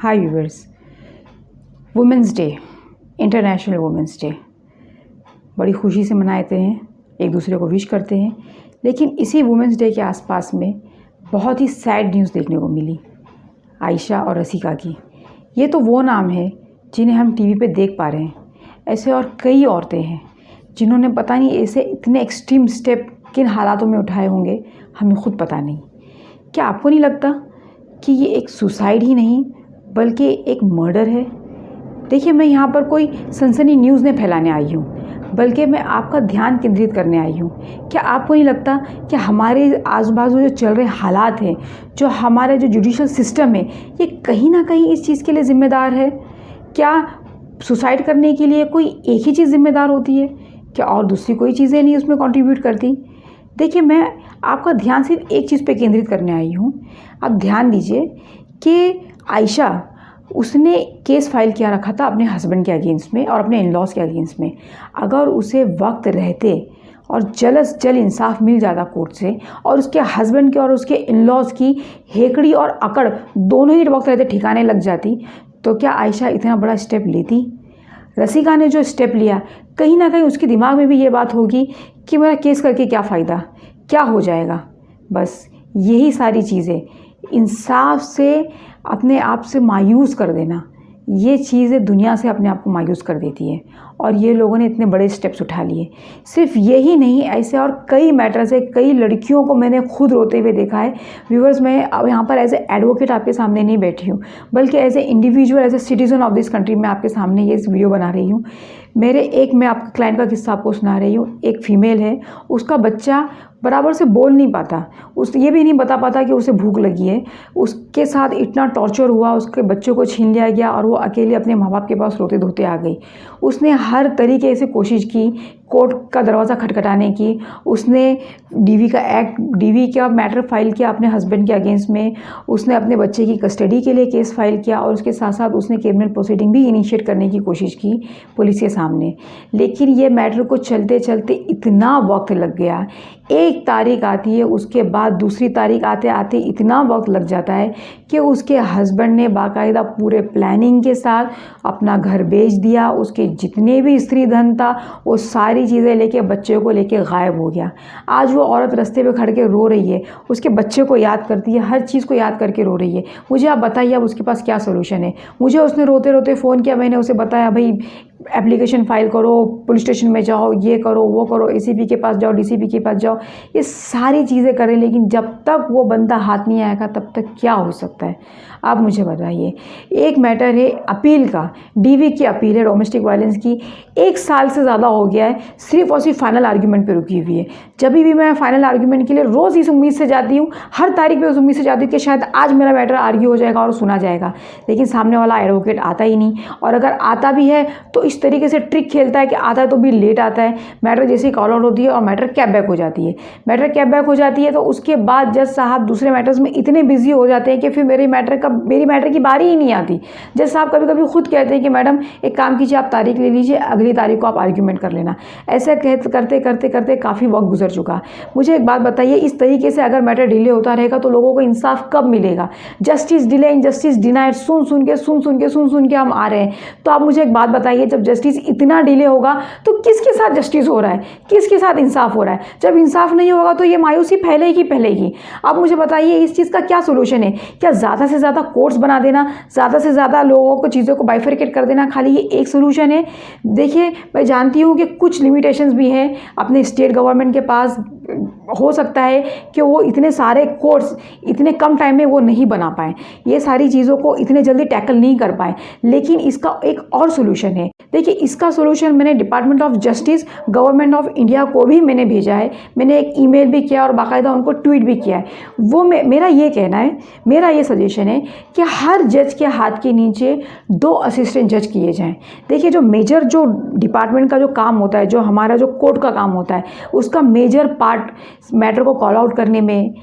हाय viewers, women's day, international women's day बड़ी खुशी से मनाते हैं, एक दूसरे को विश करते हैं। लेकिन इसी वुमेंस डे के आसपास में बहुत ही सैड न्यूज़ देखने को मिली आयशा और रसिका की। ये तो वो नाम है जिन्हें हम टीवी पे देख पा रहे हैं। ऐसे और कई औरतें हैं जिन्होंने पता नहीं ऐसे इतने एक्सट्रीम स्टेप किन हालातों में उठाए होंगे, हमें खुद पता नहीं। क्या आपको नहीं लगता कि ये एक सुसाइड ही नहीं बल्कि एक मर्डर है? देखिए, मैं यहाँ पर कोई सनसनी न्यूज़ नहीं फैलाने आई हूँ, बल्कि मैं आपका ध्यान केंद्रित करने आई हूँ। क्या आपको नहीं लगता कि हमारे आजू बाजू जो चल रहे हालात हैं, जो हमारे जो जुडिशल सिस्टम है, ये कहीं ना कहीं इस चीज़ के लिए ज़िम्मेदार है? क्या सुसाइड करने के लिए कोई एक ही चीज़ ज़िम्मेदार होती है? क्या और दूसरी कोई चीज़ें नहीं उसमें कंट्रीब्यूट करती? देखिए, मैं आपका ध्यान सिर्फ एक चीज़ पे केंद्रित करने आई हूँ। आप ध्यान दीजिए कि आयशा, उसने केस फाइल किया रखा था अपने हस्बैंड के अगेंस्ट में और अपने इन लॉज के अगेंस्ट में। अगर उसे वक्त रहते और जल्द से जल्द इंसाफ मिल जाता कोर्ट से और उसके हस्बैंड के और उसके इन लॉज की हेकड़ी और अकड़ दोनों ही वक्त रहते ठिकाने लग जाती, तो क्या आयशा इतना बड़ा स्टेप लेती? रसिका ने जो स्टेप लिया, कहीं ना कहीं उसके दिमाग में भी ये बात होगी कि मेरा केस करके क्या फ़ायदा, क्या हो जाएगा। बस यही सारी चीज़ें, इंसाफ से अपने आप से मायूस कर देना, ये चीज़ें दुनिया से अपने आप को मायूस कर देती है। और ये लोगों ने इतने बड़े स्टेप्स उठा लिए। सिर्फ यही नहीं, ऐसे और कई मैटर्स है, कई लड़कियों को मैंने खुद रोते हुए देखा है। व्यूवर्स, मैं अब यहाँ पर एज ए एडवोकेट आपके सामने नहीं बैठी हूँ, बल्कि as a individual, as a citizen of this country मैं आपके सामने ये वीडियो बना रही हूँ। मैं आपके क्लाइंट का किस्सा आपको सुना रही हूँ। एक फ़ीमेल है, उसका बच्चा बराबर से बोल नहीं पाता, ये भी नहीं बता पाता कि उसे भूख लगी है। उसके साथ इतना टॉर्चर हुआ, उसके बच्चों को छीन लिया गया और वो अकेले अपने माँ बाप के पास रोते धोते आ गई। उसने हर तरीके से कोशिश की, कोर्ट का दरवाज़ा खटखटाने की। उसने डीवी का मैटर फाइल किया अपने हस्बैंड के अगेंस्ट में। उसने अपने बच्चे की कस्टडी के लिए केस फाइल किया और उसके साथ साथ उसने क्रिमिनल प्रोसीडिंग भी इनिशिएट करने की कोशिश की पुलिस के सामने। लेकिन ये मैटर को चलते चलते इतना वक्त लग गया, एक तारीख आती है, उसके बाद दूसरी तारीख आते आते इतना वक्त लग जाता है कि उसके हस्बैंड ने बाकायदा पूरे प्लानिंग के साथ अपना घर बेच दिया। उसके जितने भी स्त्री धन था वो सारी चीज़ें लेके, बच्चे को लेके गायब हो गया। आज वो औरत रास्ते पे खड़ के रो रही है, उसके बच्चे को याद करती है, हर चीज़ को याद करके रो रही है। मुझे आप बताइए, अब उसके पास क्या सोल्यूशन है? मुझे उसने रोते रोते फ़ोन किया, मैंने उसे बताया, भाई एप्लीकेशन फाइल करो, पुलिस स्टेशन में जाओ, ये करो, वो करो, एसीपी के पास जाओ, डीसीपी के पास जाओ, ये सारी चीज़ें करें। लेकिन जब तक वो बंदा हाथ नहीं आएगा तब तक क्या हो सकता है? आप मुझे बताइए। एक मैटर है अपील का, डीवी की अपील है डोमेस्टिक वायलेंस की, 1 साल से ज़्यादा हो गया है, सिर्फ और सिर्फ फाइनल आर्ग्यूमेंट पे रुकी हुई है। जब भी मैं फाइनल आर्ग्यूमेंट के लिए रोज़ इस उम्मीद से जाती हूँ, हर तारीख पे उस उम्मीद से जाती हूँ कि शायद आज मेरा मैटर आर्ग्यू हो जाएगा और सुना जाएगा। लेकिन सामने वाला एडवोकेट आता ही नहीं, और अगर आता भी है तो इस तरीके से ट्रिक खेलता है कि आता है तो भी लेट आता है। मैटर जैसे ही कॉल आउट होती है और मैटर कैप बैक हो जाती है। मैटर कैप बैक हो जाती है तो उसके बाद जज साहब दूसरे मैटर्स में इतने बिजी हो जाते हैं कि फिर मेरी मैटर की बारी ही नहीं आती। जज साहब कभी कभी खुद कहते हैं कि मैडम एक काम कीजिए, आप तारीख ले लीजिए, अगली तारीख को आप आर्ग्यूमेंट कर लेना। ऐसे करते करते करते काफ़ी वक्त गुजर चुका। मुझे एक बात बताइए, इस तरीके से अगर मैटर डिले होता रहेगा तो लोगों को इंसाफ कब मिलेगा? जस्टिस डिले, इनजस्टिस डिनाइड, सुन सुन के हम आ रहे हैं। तो आप मुझे एक बात बताइए, जब जस्टिस इतना डिले होगा तो किसके साथ जस्टिस हो रहा है, किसके साथ इंसाफ हो रहा है? जब इंसाफ नहीं होगा तो ये मायूसी फैलेगी। आप मुझे बताइए, इस चीज़ का क्या सोल्यूशन है? क्या ज़्यादा से ज़्यादा कोर्ट्स बना देना, ज़्यादा से ज़्यादा लोगों को चीज़ों को बाइफरकेट कर देना, खाली ये एक सोल्यूशन है? देखिए, मैं जानती हूँ कि कुछ लिमिटेशंस भी हैं अपने स्टेट गवर्नमेंट के पास। हो सकता है कि वो इतने सारे कोर्ट्स इतने कम टाइम में वो नहीं बना पाए, ये सारी चीज़ों को इतने जल्दी टैकल नहीं कर पाए। लेकिन इसका एक और सोल्यूशन है। देखिए, इसका सोल्यूशन मैंने department of justice, government of India को भी मैंने भेजा है। मैंने एक ईमेल भी किया और बाकायदा उनको ट्वीट भी किया है। मेरा ये कहना है, मेरा ये सजेशन है कि हर जज के हाथ के नीचे 2 असिस्टेंट जज किए जाएं। देखिए, जो मेजर जो डिपार्टमेंट का जो काम होता है, जो हमारा जो कोर्ट का काम होता है, उसका मेजर पार्ट मैटर को कॉल आउट करने में,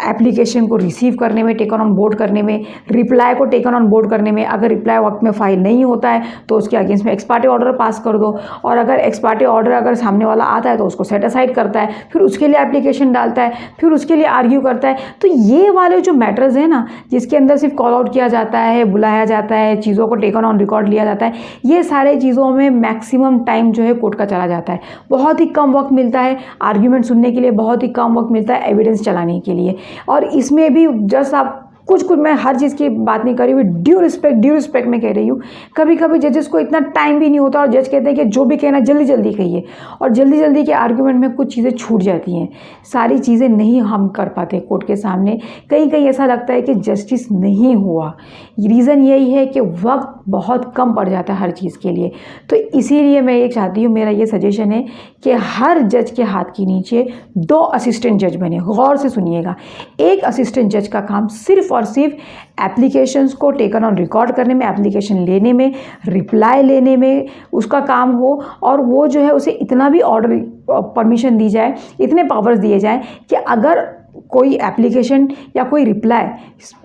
एप्लीकेशन को रिसीव करने में, टेकन ऑन बोर्ड करने में, रिप्लाई को टेकन ऑन बोर्ड करने में। अगर रिप्लाई वक्त में फाइल नहीं होता है तो उसके अगेंस्ट में एक्स पार्टी ऑर्डर पास कर दो, और अगर एक्स पार्टी ऑर्डर अगर सामने वाला आता है तो उसको सेट असाइड करता है, फिर उसके लिए एप्लीकेशन डालता है, फिर उसके लिए आर्ग्यू करता है। तो ये वाले जो मैटर्स हैं ना, जिसके अंदर सिर्फ कॉल आउट किया जाता है, बुलाया जाता है, चीज़ों को टेकन ऑन रिकॉर्ड लिया जाता है, ये सारे चीज़ों में मैक्सिमम टाइम जो है कोर्ट का चला जाता है। बहुत ही कम वक्त मिलता है आर्ग्यूमेंट सुनने के लिए, बहुत ही कम वक्त मिलता है एविडेंस चलाने के लिए। और इसमें भी जस्ट आप कुछ मैं हर चीज़ की बात नहीं कर रही हूँ, ड्यू रिस्पेक्ट में कह रही हूँ। कभी कभी जजेस को इतना टाइम भी नहीं होता और जज कहते हैं कि जो भी कहना जल्दी जल्दी कहिए, और जल्दी जल्दी के आर्ग्यूमेंट में कुछ चीज़ें छूट जाती हैं, सारी चीज़ें नहीं हम कर पाते कोर्ट के सामने। कहीं कहीं ऐसा लगता है कि जस्टिस नहीं हुआ। रीज़न यही है कि वक्त बहुत कम पड़ जाता है हर चीज़ के लिए। तो इसीलिए मैं ये चाहती हूँ, मेरा ये सजेशन है कि हर जज के हाथ के नीचे 2 असिस्टेंट जज बने। गौर से सुनिएगा, एक असिस्टेंट जज का काम सिर्फ और सिर्फ एप्लीकेशंस को टेकन ऑन रिकॉर्ड करने में, एप्लीकेशन लेने में, रिप्लाई लेने में उसका काम हो, और वो जो है उसे इतना भी ऑर्डर परमिशन दी जाए, इतने पावर्स दिए जाए कि अगर कोई एप्लीकेशन या कोई रिप्लाई,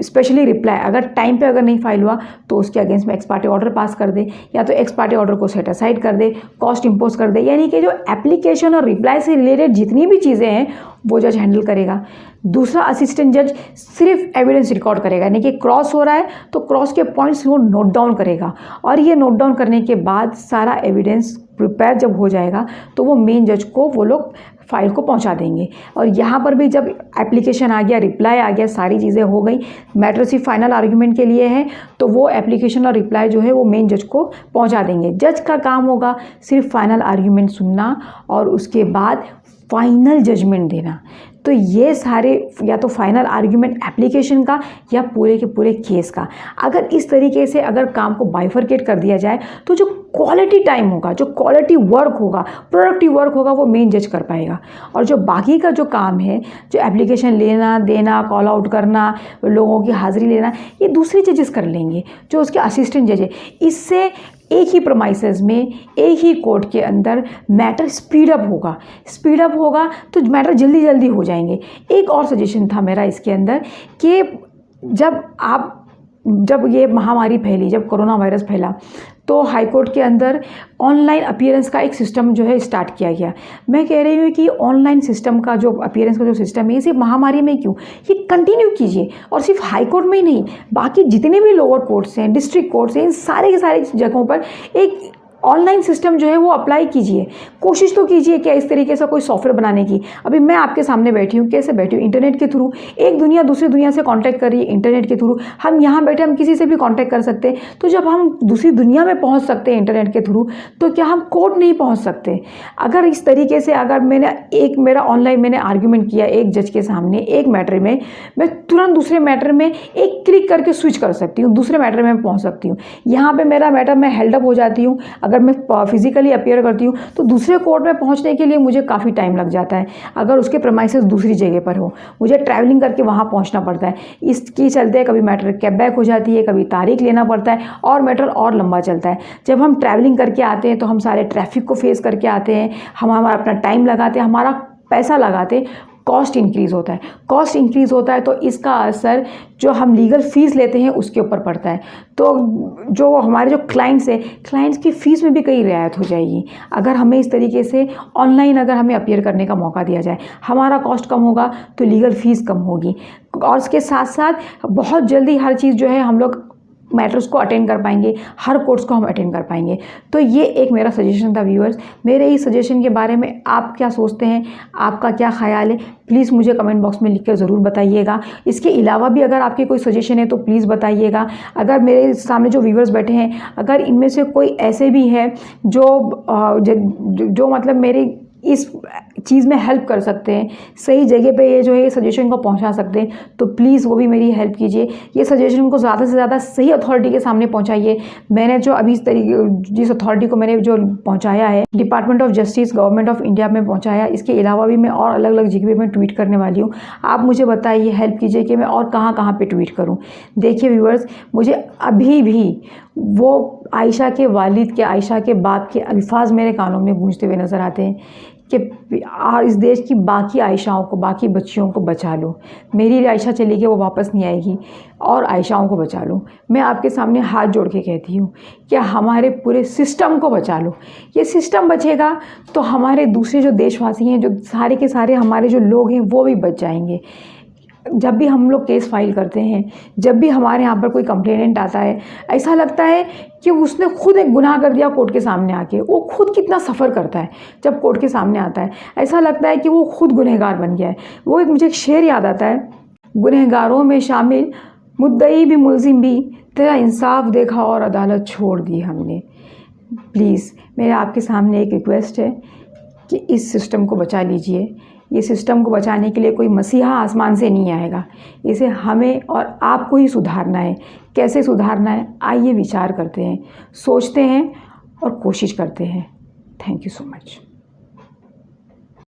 स्पेशली रिप्लाई अगर टाइम पे अगर नहीं फाइल हुआ तो उसके अगेंस्ट में एक्स पार्टी ऑर्डर पास कर दे, या तो एक्स पार्टी ऑर्डर को सेट असाइड कर दे, कॉस्ट इम्पोज कर दे। यानी कि जो एप्लीकेशन और रिप्लाई से रिलेटेड जितनी भी चीज़ें हैं वो जज हैंडल करेगा। दूसरा असिस्टेंट जज सिर्फ एविडेंस रिकॉर्ड करेगा, यानी कि क्रॉस हो रहा है तो क्रॉस के पॉइंट्स वो नोट डाउन करेगा, और ये नोट डाउन करने के बाद सारा एविडेंस प्रिपेयर जब हो जाएगा तो वो मेन जज को वो लोग फाइल को पहुंचा देंगे। और यहाँ पर भी जब एप्लीकेशन आ गया, रिप्लाई आ गया, सारी चीज़ें हो गई, मैटर सिर्फ फाइनल आर्ग्यूमेंट के लिए है, तो वो एप्लीकेशन और रिप्लाई जो है वो मेन जज को पहुंचा देंगे। जज का काम होगा सिर्फ फाइनल आर्ग्यूमेंट सुनना और उसके बाद फाइनल जजमेंट देना। तो ये सारे, या तो फाइनल आर्ग्यूमेंट एप्लीकेशन का या पूरे के पूरे केस का, अगर इस तरीके से अगर काम को बाइफरकेट कर दिया जाए तो जो क्वालिटी टाइम होगा, जो क्वालिटी वर्क होगा, प्रोडक्टिव वर्क होगा, वो मेन जज कर पाएगा। और जो बाकी का जो काम है, जो एप्लीकेशन लेना देना, कॉल आउट करना, लोगों की हाजिरी लेना, ये दूसरे जजेस कर लेंगे जो उसके असिस्टेंट जज है। इससे एक ही प्रोमाइसेस में, एक ही कोर्ट के अंदर मैटर स्पीड अप होगा तो मैटर जल्दी जल्दी हो जाएंगे। एक और सजेशन था मेरा इसके अंदर कि जब ये महामारी फैली, जब कोरोना वायरस फैला, तो हाई कोर्ट के अंदर ऑनलाइन अपीयरेंस का एक सिस्टम जो है स्टार्ट किया गया। मैं कह रही हूँ कि ऑनलाइन सिस्टम का जो अपीयरेंस का जो सिस्टम है, ये सिर्फ महामारी में क्यों, ये कंटिन्यू कीजिए। और सिर्फ हाई कोर्ट में ही नहीं, बाकी जितने भी लोअर कोर्ट्स हैं, डिस्ट्रिक्ट कोर्ट्स हैं, इन सारे के सारे जगहों पर एक ऑनलाइन सिस्टम जो है वो अप्लाई कीजिए। कोशिश तो कीजिए क्या इस तरीके से कोई सॉफ्टवेयर बनाने की। अभी मैं आपके सामने बैठी हूँ, कैसे बैठी हूँ, इंटरनेट के थ्रू। एक दुनिया दूसरी दुनिया से कांटेक्ट कर रही है इंटरनेट के थ्रू। हम यहाँ बैठे हम किसी से भी कांटेक्ट कर सकते हैं। तो जब हम दूसरी दुनिया में पहुँच सकते हैं इंटरनेट के थ्रू, तो क्या हम कोर्ट नहीं पहुँच सकते? अगर इस तरीके से अगर मेरा ऑनलाइन मैंने आर्ग्यूमेंट किया एक जज के सामने एक मैटर में, मैं तुरंत दूसरे मैटर में एक क्लिक करके स्विच कर सकती हूँ, दूसरे मैटर में पहुँच सकती हूँ। यहाँ पर मेरा मैटर मैं हेल्ड अप हो जाती हूँ। अगर मैं फिजिकली अपीयर करती हूँ तो दूसरे कोर्ट में पहुँचने के लिए मुझे काफ़ी टाइम लग जाता है। अगर उसके प्रेमाइसेस दूसरी जगह पर हो, मुझे ट्रैवलिंग करके वहाँ पहुँचना पड़ता है। इसके चलते कभी मैटर कैब बैक हो जाती है, कभी तारीख लेना पड़ता है और मैटर और लंबा चलता है। जब हम ट्रैवलिंग करके आते हैं तो हम सारे ट्रैफिक को फेस करके आते हैं, हम हमारा अपना टाइम लगाते हैं, हमारा पैसा लगाते हैं, कॉस्ट इंक्रीज़ होता है। तो इसका असर जो हम लीगल फ़ीस लेते हैं उसके ऊपर पड़ता है। तो जो हमारे जो क्लाइंट्स की फ़ीस में भी कई रियायत हो जाएगी अगर हमें इस तरीके से ऑनलाइन अगर हमें अपीयर करने का मौका दिया जाए। हमारा कॉस्ट कम होगा तो लीगल फ़ीस कम होगी, और उसके साथ साथ बहुत जल्दी हर चीज़ जो है हम लोग मैटर्स को अटेंड कर पाएंगे, हर कोर्स को हम अटेंड कर पाएंगे। तो ये एक मेरा सजेशन था व्यूअर्स। मेरे इस सजेशन के बारे में आप क्या सोचते हैं, आपका क्या ख्याल है, प्लीज़ मुझे कमेंट बॉक्स में लिख कर ज़रूर बताइएगा। इसके अलावा भी अगर आपके कोई सजेशन है तो प्लीज़ बताइएगा। अगर मेरे सामने जो व्यूअर्स बैठे हैं, अगर इनमें से कोई ऐसे भी है जो मतलब मेरे इस चीज़ में हेल्प कर सकते हैं, सही जगह पे ये जो है सजेशन को पहुंचा सकते हैं, तो प्लीज़ वो भी मेरी हेल्प कीजिए। ये सजेशन को ज़्यादा से ज़्यादा सही अथॉरिटी के सामने पहुंचाइए। मैंने जो अभी जिस अथॉरिटी को मैंने जो पहुंचाया है, department of justice, government of India में पहुंचाया। इसके अलावा भी मैं और अलग अलग जगह में ट्वीट करने वाली हूँ। आप मुझे बताइए, हेल्प कीजिए कि मैं और कहाँ कहाँ पर ट्वीट करूँ। देखिए व्यूअर्स, मुझे अभी भी वो आयशा के वालिद के, आयशा के बाप के अल्फाज मेरे कानों में गूंजते हुए नज़र आते हैं कि इस देश की बाकी आयशाओं को, बाकी बच्चियों को बचा लो। मेरी आयशा चली गई, वो वापस नहीं आएगी, और आयशाओं को बचा लो। मैं आपके सामने हाथ जोड़ के कहती हूँ कि हमारे पूरे सिस्टम को बचा लो। ये सिस्टम बचेगा तो हमारे दूसरे जो देशवासी हैं, जो सारे के सारे हमारे जो लोग हैं, वो भी बच जाएंगे। जब भी हम लोग केस फाइल करते हैं, जब भी हमारे यहाँ पर कोई कंप्लेनेंट आता है, ऐसा लगता है कि उसने खुद एक गुनाह कर दिया कोर्ट के सामने आके। वो खुद कितना सफ़र करता है जब कोर्ट के सामने आता है, ऐसा लगता है कि वो खुद गुनहगार बन गया है। वो एक मुझे एक शेर याद आता है, गुनहगारों में शामिल मुद्दई भी मुलजिम भी, तेरा इंसाफ देखा और अदालत छोड़ दी हमने। प्लीज़ मेरे आपके सामने एक रिक्वेस्ट है कि इस सिस्टम को बचा लीजिए। ये सिस्टम को बचाने के लिए कोई मसीहा आसमान से नहीं आएगा, इसे हमें और आपको ही सुधारना है। कैसे सुधारना है, आइए विचार करते हैं, सोचते हैं और कोशिश करते हैं। Thank you so much.